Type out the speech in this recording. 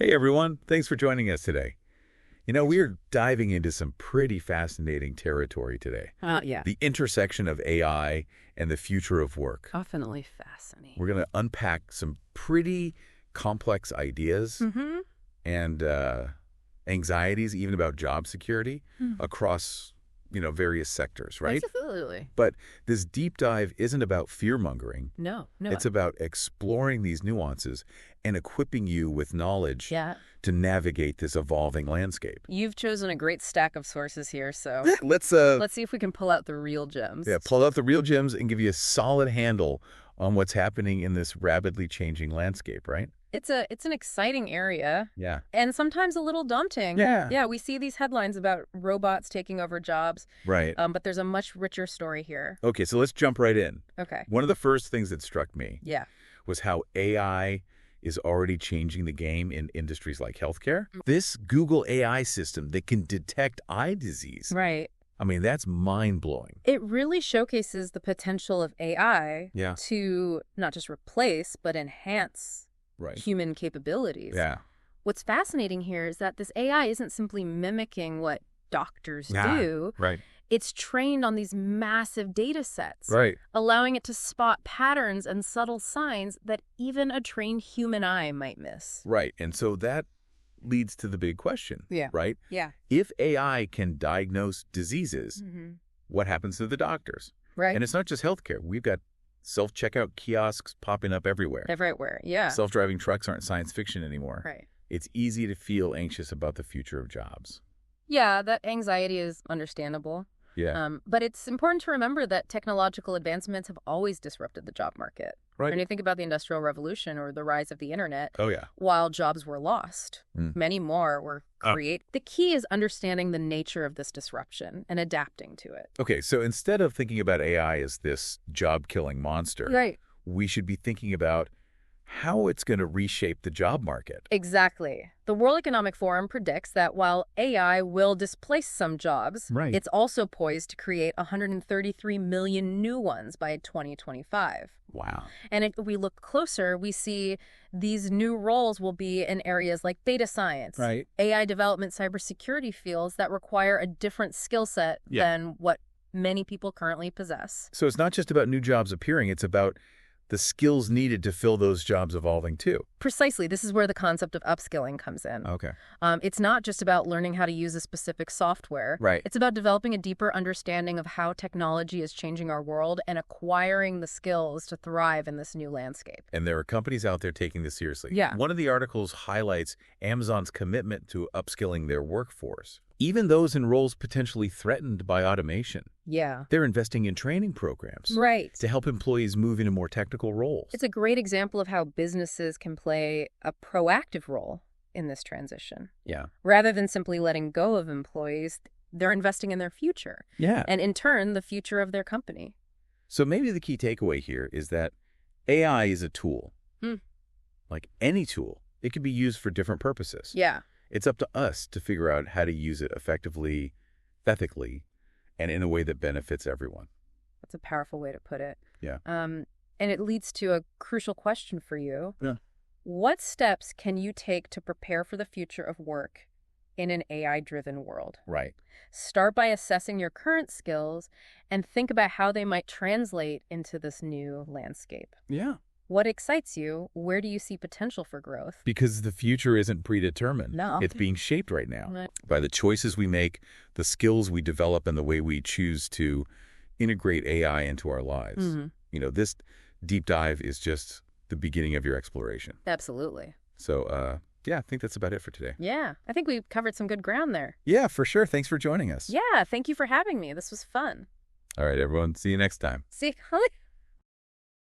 Hey everyone, thanks for joining us today. We're diving into some pretty fascinating territory today. Yeah. The intersection of AI and the future of work. Definitely fascinating. We're going to unpack some pretty complex ideas Mm-hmm. and anxieties, even about job security, across, various sectors, right? Absolutely. But this deep dive isn't about fear-mongering. No. It's about exploring these nuances and equipping you with knowledge Yeah. to navigate this evolving landscape. You've chosen a great stack of sources here, so Let's let's see if we can pull out the real gems. pull out the real gems and give you a solid handle on what's happening in this rapidly changing landscape, right? It's an exciting area. Yeah. And sometimes a little daunting. Yeah. Yeah, we see these headlines about robots taking over jobs, Right. but there's a much richer story here. Okay, so let's jump right in. Okay. One of the first things that struck me Yeah. was how AI is already changing the game in industries like healthcare. This Google AI system that can detect eye disease. Right. I mean, that's mind-blowing. It really showcases the potential of AI Yeah. to not just replace, but enhance Right. human capabilities. Yeah. What's fascinating here is that this AI isn't simply mimicking what doctors do. Right. It's trained on these massive data sets, Right. allowing it to spot patterns and subtle signs that even a trained human eye might miss. Right. And so that leads to the big question, Yeah. right? Yeah. If AI can diagnose diseases, what happens to the doctors? Right. And it's not just healthcare. We've got self-checkout kiosks popping up everywhere. Everywhere. Yeah. Self-driving trucks aren't science fiction anymore. Right. It's easy to feel anxious about the future of jobs. Yeah, that anxiety is understandable. Yeah. But it's important to remember that technological advancements have always disrupted the job market. Right. When you think about the Industrial Revolution or the rise of the internet, Oh, yeah. while jobs were lost, many more were created. The key is understanding the nature of this disruption and adapting to it. Okay, so instead of thinking about AI as this job-killing monster, Right. we should be thinking about how it's going to reshape the job market. Exactly. The World Economic Forum predicts that while AI will displace some jobs, Right. it's also poised to create 133 million new ones by 2025. Wow. And if we look closer, we see these new roles will be in areas like data science, Right. AI development, cybersecurity fields that require a different skill set Yeah. than what many people currently possess. So it's not just about new jobs appearing, it's about the skills needed to fill those jobs evolving too. Precisely. This is where the concept of upskilling comes in. Okay. It's not just about learning how to use a specific software. Right. It's about developing a deeper understanding of how technology is changing our world and acquiring the skills to thrive in this new landscape. And there are companies out there taking this seriously. Yeah. One of the articles highlights Amazon's commitment to upskilling their workforce, even those in roles potentially threatened by automation. Yeah. They're investing in training programs Right. to help employees move into more technical roles. It's a great example of how businesses can play a proactive role in this transition. Yeah. Rather than simply letting go of employees, they're investing in their future Yeah. and, in turn, the future of their company. So maybe the key takeaway here is that AI is a tool. Like any tool, it can be used for different purposes. Yeah. It's up to us to figure out how to use it effectively, ethically, and in a way that benefits everyone. That's a powerful way to put it. Yeah. And it leads to a crucial question for you. Yeah. What steps can you take to prepare for the future of work in an AI-driven world? Right. Start by assessing your current skills and think about how they might translate into this new landscape. Yeah. What excites you? Where do you see potential for growth? Because the future isn't predetermined. No. It's being shaped right now Right. by the choices we make, the skills we develop, and the way we choose to integrate AI into our lives. This deep dive is just the beginning of your exploration. Absolutely. So, I think that's about it for today. Yeah, I think we covered some good ground there. Yeah, for sure. Thanks for joining us. Yeah, thank you for having me. This was fun. All right, everyone. See you next time. See,